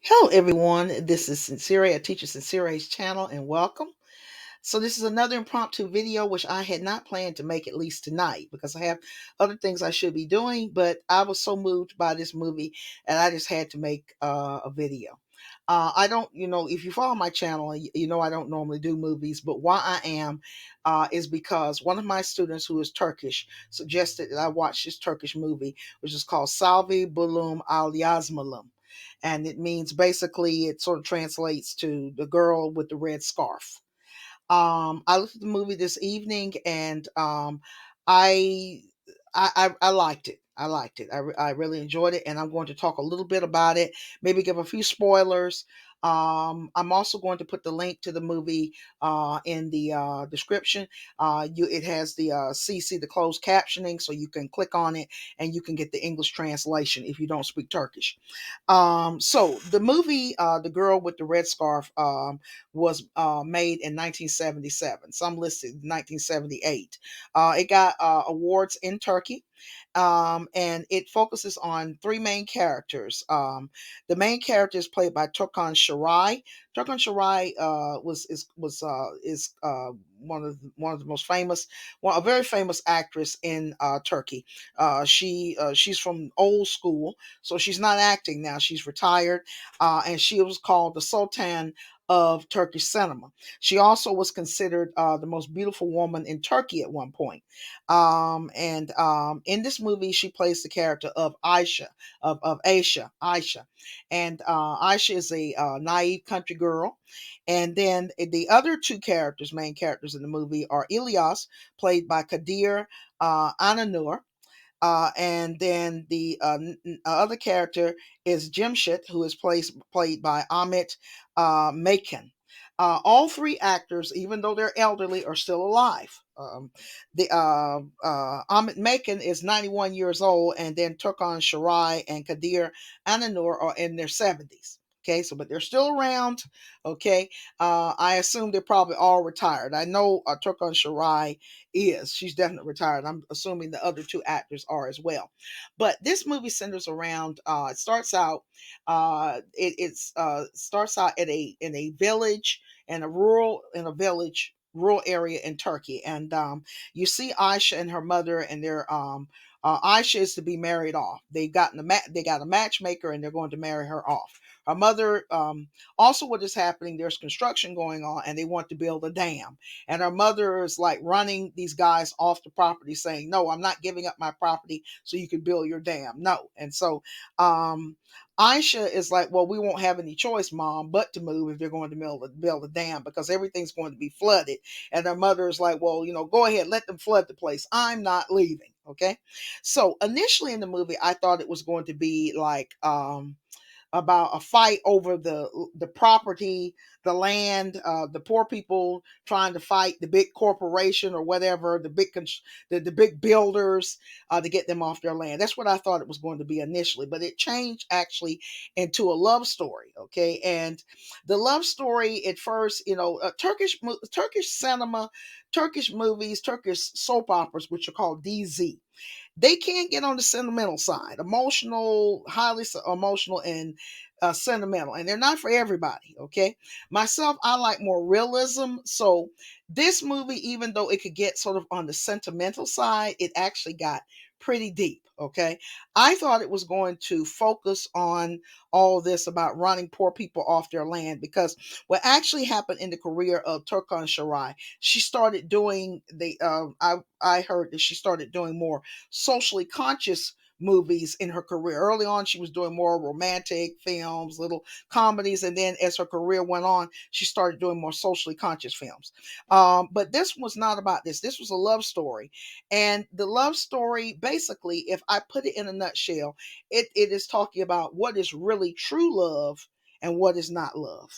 Hello, everyone. This is Sincere, a teacher Sincere's channel, and welcome. So, this is another impromptu video, which I had not planned to make at least tonight because I have other things I should be doing. But I was so moved by this movie, and I just had to make a video. I don't, if you follow my channel, you know I don't normally do movies, but why I am is because one of my students who is Turkish suggested that I watch this Turkish movie, which is called Selvi Boylum Al Yazmalım. And it means basically, it sort of translates to the girl with the red scarf. I looked at the movie this evening, and I, I liked it. I liked it. I really enjoyed it, and I'm going to talk a little bit about it. Maybe give a few spoilers. I'm also going to put the link to the movie in the description. It has the CC, the closed captioning, so you can click on it and you can get the English translation if you don't speak Turkish. So the movie, The Girl with the Red Scarf, was made in 1977. Some listed 1978. It got awards in Turkey, and it focuses on three main characters. The main character is played by Turkan Sharay. Turkan Sharay is one of the most famous, a very famous actress in Turkey. She's from old school, so she's not acting now. She's retired, and she was called the Sultan of Turkish cinema. She also was considered the most beautiful woman in Turkey at one point. And In this movie, she plays the character of Aisha, of Aisha. And Aisha is a naive country girl. And then the other two characters, main characters in the movie, are Ilyas, played by Kadir Ananur, and then the other character is Jimshit, who is played by Amit Makin. All three actors, even though they're elderly, are still alive. The Amit Makin is 91 years old, and then Turkan Sharai and Kadir Ananur are in their 70s. Okay, so but they're still around. Okay, I assume they're probably all retired. I know Turkan Sharai is. She's definitely retired. I'm assuming the other two actors are as well. But this movie centers around. It starts out. Starts out at a in a village in a village rural area in Turkey, and you see Aisha and her mother, and their Aisha is to be married off. They got a matchmaker, and they're going to marry her off. Her mother, also, what is happening? There's construction going on, and they want to build a dam, and her mother is like running these guys off the property, saying, "No, I'm not giving up my property so you can build your dam." No. And so Aisha is like, "Well, we won't have any choice, Mom, but to move if they're going to build a dam because everything's going to be flooded." And her mother is like, "Well, go ahead, let them flood the place. I'm not leaving." Okay. So initially in the movie, I thought it was going to be like about a fight over the property, the land, the poor people trying to fight the big corporation or whatever, the big builders to get them off their land. That's what I thought it was going to be initially, but it changed actually into a love story. Okay, and the love story at first, Turkish cinema, Turkish movies, Turkish soap operas, which are called DZ, they can get on the sentimental side, emotional, highly emotional, and sentimental, and they're not for everybody. Okay, myself, I like more realism. So this movie, even though it could get sort of on the sentimental side, it actually got pretty deep. Okay, I thought it was going to focus on all this about running poor people off their land, because what actually happened in the career of Turkan Sharai, she started doing I heard that she started doing more socially conscious movies in her career. Early on, she was doing more romantic films, little comedies, and then as her career went on, she started doing more socially conscious films. But this was not about this. This was a love story, and the love story, basically, if I put it in a nutshell, it is talking about what is really true love and what is not love.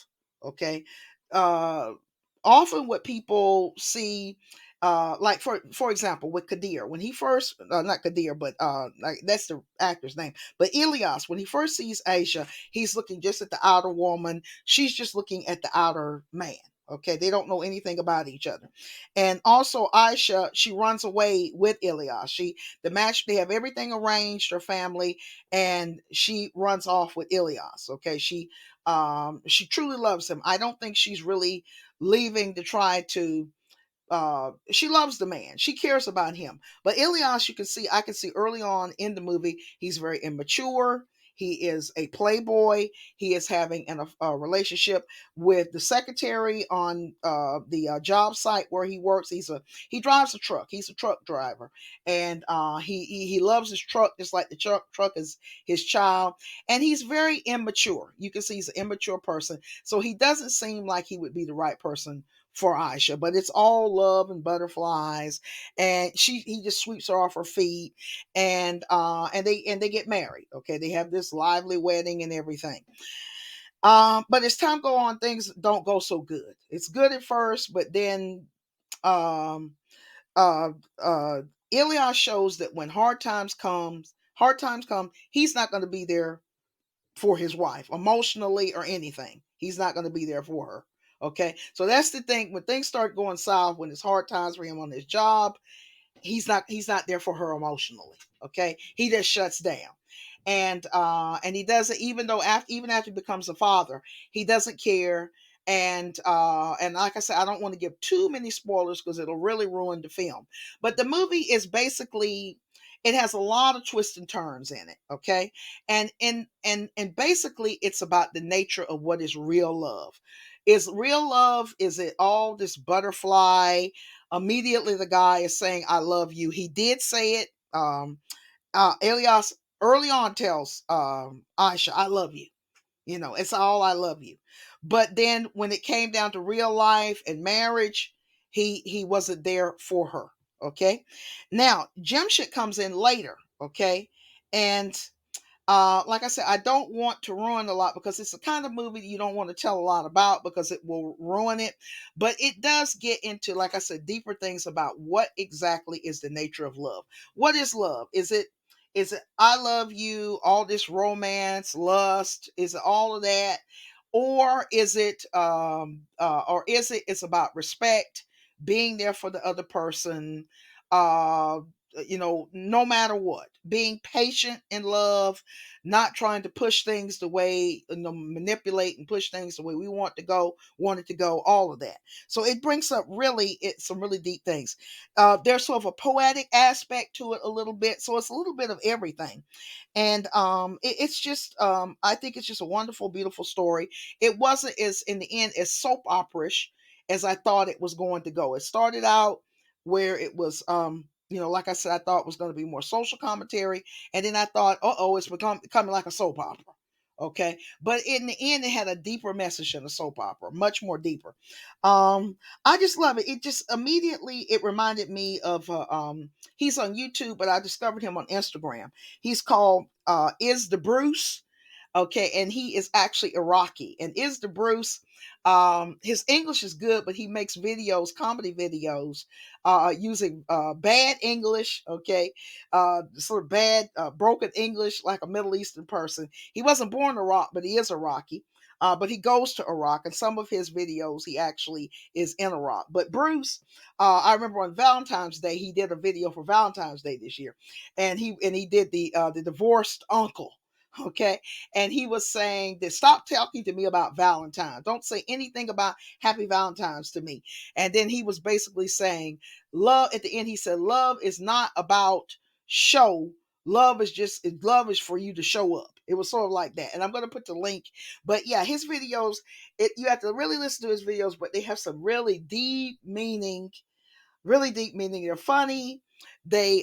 Okay. Uh, Often what people see, like for example, with Kadir, when he first, not Kadir, but like that's the actor's name, but Ilyas, when he first sees Aisha, he's looking just at the outer woman, she's just looking at the outer man. Okay, they don't know anything about each other. And also Aisha, she runs away with Ilyas. The match, they have everything arranged, her family, and she runs off with Ilyas. Okay, she truly loves him. I don't think she's really leaving to try to she loves the man. She cares about him. But Ilyas, I can see early on in the movie, he's very immature. He is a playboy. He is having a relationship with the secretary on the job site where he works. He drives a truck. He's a truck driver, and he loves his truck just like the truck is his child. And he's very immature. You can see he's an immature person. So he doesn't seem like he would be the right person for Aisha, but it's all love and butterflies, and he just sweeps her off her feet, and they get married. Okay, they have this lively wedding and everything. But as time go on, things don't go so good. It's good at first, but then um uh uh Ilyas shows that when hard times come, he's not going to be there for his wife, emotionally or anything. He's not going to be there for her. Okay. So that's the thing. When things start going south, when it's hard times for him on his job, he's not there for her emotionally. Okay. He just shuts down. And he doesn't, even after he becomes a father, he doesn't care. And like I said, I don't want to give too many spoilers because it'll really ruin the film. But the movie is basically, it has a lot of twists and turns in it. Okay. And basically it's about the nature of what is real love. Is real love, is it all this butterfly? Immediately the guy is saying, I love you. He did say it. Elias early on tells Aisha, I love you. It's all I love you. But then when it came down to real life and marriage, he wasn't there for her. Okay. Now, Jemshit comes in later. Okay. And like I said, I don't want to ruin a lot because it's the kind of movie you don't want to tell a lot about because it will ruin it. But it does get into, like I said, deeper things about what exactly is the nature of love. What is love? Is it I love you, all this romance, lust? Is it all of that? Or is it it's about respect, being there for the other person, uh no matter what, being patient in love, not trying to push things the way, manipulate and push things the way we want it to go, all of that. So it brings up some really deep things. There's sort of a poetic aspect to it a little bit, so it's a little bit of everything. And it's just I think it's just a wonderful, beautiful story. It wasn't as, in the end, as soap opera-ish as I thought it was going to go. It started out where it was like I said, I thought it was going to be more social commentary, and then I thought, it's becoming like a soap opera. Okay, but in the end, it had a deeper message than a soap opera, much more deeper. I just love it. It just immediately it reminded me of he's on YouTube, but I discovered him on Instagram. He's called Is the Bruce. Okay, and he is actually Iraqi. And is the Bruce, his English is good, but he makes videos, comedy videos, using bad English, okay, sort of bad, broken English, like a Middle Eastern person. He wasn't born in Iraq, but he is Iraqi. But he goes to Iraq, and some of his videos he actually is in Iraq. But Bruce, I remember on Valentine's Day he did a video for Valentine's Day this year, and he did the divorced uncle. Okay, and he was saying that stop talking to me about Valentine. Don't say anything about Happy Valentine's to me. And then he was basically saying, love, at the end, he said, love is not about show. Love is for you to show up. It was sort of like that. And I'm going to put the link. But yeah, his videos, you have to really listen to his videos, but they have some really deep meaning. They're funny. He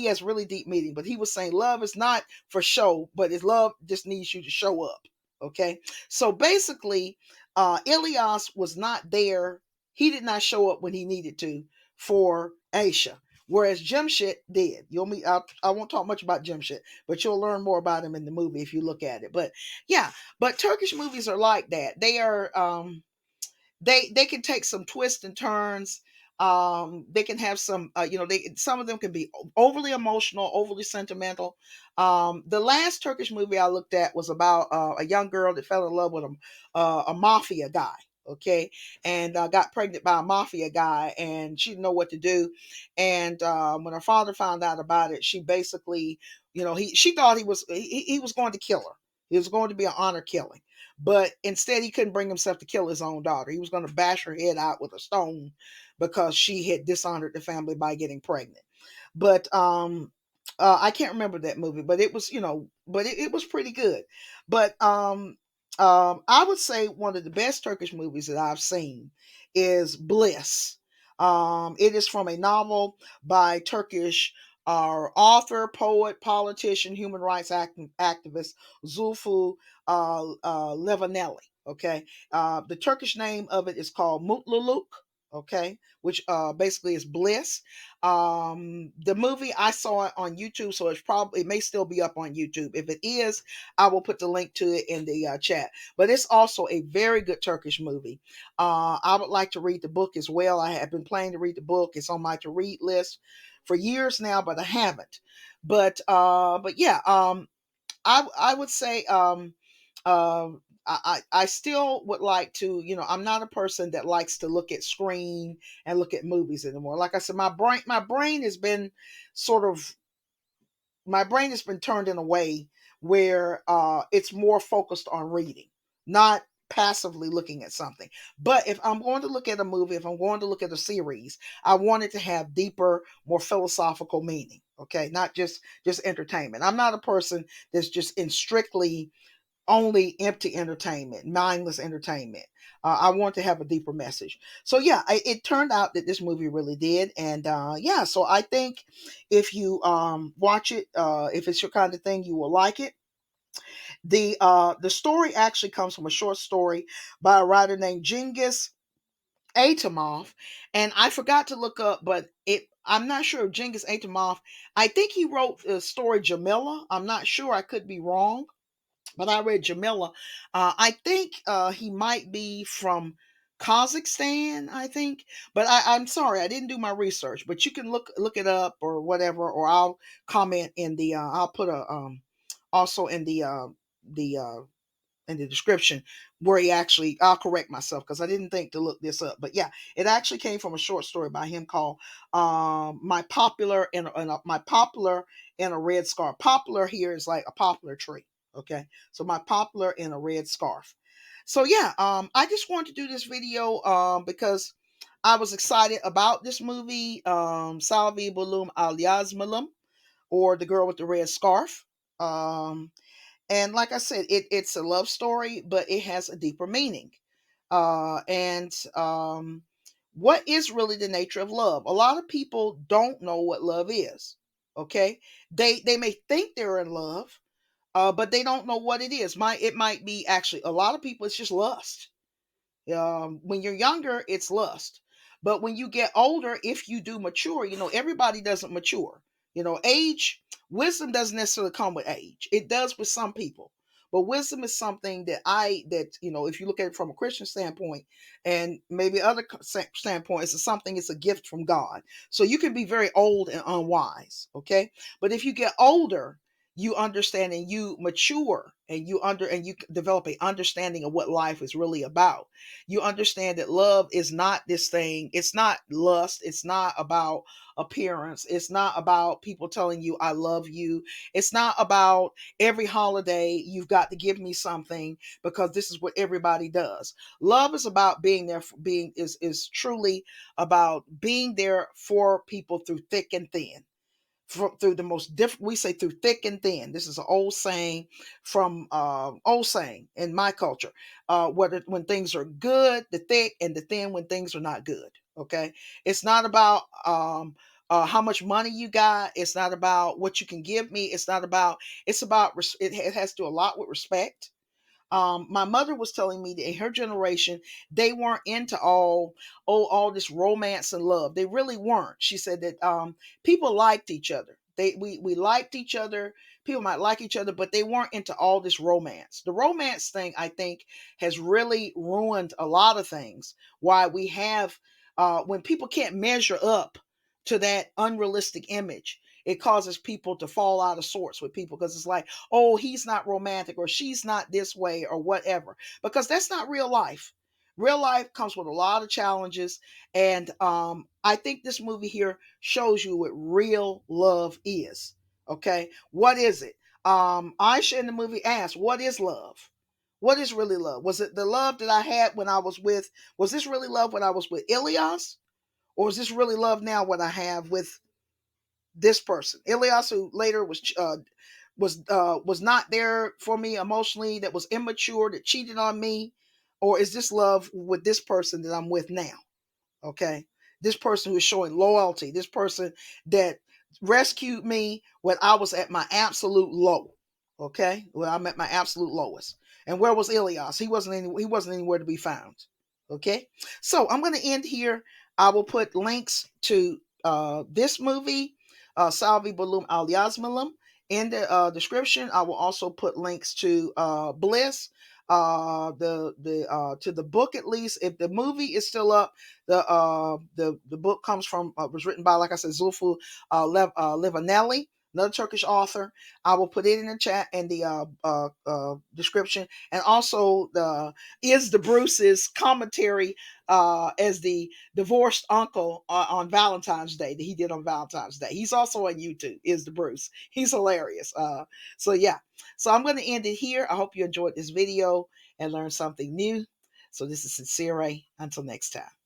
has really deep meaning. But he was saying love is not for show, but his love just needs you to show up. Okay, so basically, Ilyas was not there. He did not show up when he needed to for Aisha. Whereas Jimshit did. I won't talk much about Jimshit, but you'll learn more about him in the movie if you look at it. But yeah, but Turkish movies are like that. They are they can take some twists and turns. They can have some some of them can be overly emotional, overly sentimental. The last Turkish movie I looked at was about a young girl that fell in love with a mafia guy. okay, and got pregnant by a mafia guy, and she didn't know what to do. And when her father found out about it, she basically, she thought he was going to kill her. It was going to be an honor killing, but instead he couldn't bring himself to kill his own daughter. He was going to bash her head out with a stone because she had dishonored the family by getting pregnant. But I can't remember that movie, but it was, but it was pretty good. But I would say one of the best Turkish movies that I've seen is Bliss. It is from a novel by Turkish author, poet, politician, human rights activist Zülfü Livaneli. Okay, the Turkish name of it is called Mutluluk. Okay, which basically is bliss. The movie, I saw it on YouTube, so it may still be up on YouTube. If it is, I will put the link to it in the chat. But it's also a very good Turkish movie. I would like to read the book as well. I have been planning to read the book. It's on my to read list for years now, but I haven't. But yeah, I would say uh, I still would like to, I'm not a person that likes to look at screen and look at movies anymore. Like I said, my brain has been sort of my brain has been turned in a way where it's more focused on reading, not passively looking at something. But if I'm going to look at a movie, if I'm going to look at a series, I want it to have deeper, more philosophical meaning. Okay, not just entertainment. I'm not a person that's just in strictly only empty entertainment, mindless entertainment. I want to have a deeper message. So yeah, it turned out that this movie really did, and yeah. So I think if you watch it, if it's your kind of thing, you will like it. The story actually comes from a short story by a writer named Genghis Atamov, and I forgot to look up, but I'm not sure if Genghis Atamov. I think he wrote the story Jamila. I'm not sure. I could be wrong, but I read Jamila. I think he might be from Kazakhstan, I think. But I'm sorry, I didn't do my research. But you can look it up or whatever, or I'll comment in the. I'll put a also the in the description where he actually. I'll correct myself because I didn't think to look this up. But yeah, it actually came from a short story by him called "My Popular My Popular in a Red Scarf." Popular here is like a poplar tree. Okay, so my poplar in a red scarf. So yeah, I just wanted to do this video because I was excited about this movie, Selvi Boylum Al Yazmalım, or the girl with the red scarf. And like I said, it's a love story, but it has a deeper meaning. And what is really the nature of love? A lot of people don't know what love is. Okay, they may think they're in love, but they don't know what it is. It might be actually a lot of people. It's just lust. When you're younger, it's lust. But when you get older, if you do mature, everybody doesn't mature. Age, wisdom doesn't necessarily come with age. It does with some people. But wisdom is something if you look at it from a Christian standpoint and maybe other standpoints, it's something, it's a gift from God. So you can be very old and unwise. Okay. But if you get older, you understand and you mature and you develop a understanding of what life is really about. You understand that love is not this thing. It's not lust. It's not about appearance. It's not about people telling you I love you. It's not about every holiday you've got to give me something because this is what everybody does. Love is about being there for being is truly about being there for people through thick and thin, through the most different, we say through thick and thin. This is an old saying from old saying in my culture. Whether when things are good, the thick, and the thin when things are not good. Okay, it's not about how much money you got. It's not about what you can give me. It's about it has to do a lot with respect. My mother was telling me that in her generation, they weren't into all this romance and love. They really weren't. She said that people liked each other. We liked each other. People might like each other, but they weren't into all this romance. The romance thing, I think, has really ruined a lot of things. Why we have when people can't measure up to that unrealistic image, it causes people to fall out of sorts with people because it's like, oh, he's not romantic or she's not this way or whatever, because that's not real life. Real life comes with a lot of challenges, and I think this movie here shows you what real love is. Okay, what is it? Aisha in the movie asked, "What is love? What is really love? Was it the love that I had when I was with? Was this really love when I was with Ilias, or is this really love now what I have with this person, Ilias, who later was not there for me emotionally, that was immature, that cheated on me, or is this love with this person that I'm with now? Okay, this person who is showing loyalty, this person that rescued me when I was at my absolute low. Okay, well, I'm at my absolute lowest. And where was Ilias? He wasn't anywhere to be found. Okay, so I'm going to end here. I will put links to this movie, Selvi Boylum Al Yazmalım, in the description. I will also put links to Bliss, the to the book, at least. If the movie is still up, the book comes from was written by, like I said, Zülfü Livaneli, another Turkish author. I will put it in the chat and the description, and also the is the Bruce's commentary as the divorced uncle on Valentine's Day that he did on Valentine's Day. He's also on YouTube. Is the Bruce? He's hilarious. So yeah. So I'm going to end it here. I hope you enjoyed this video and learned something new. So this is Sincere. Until next time.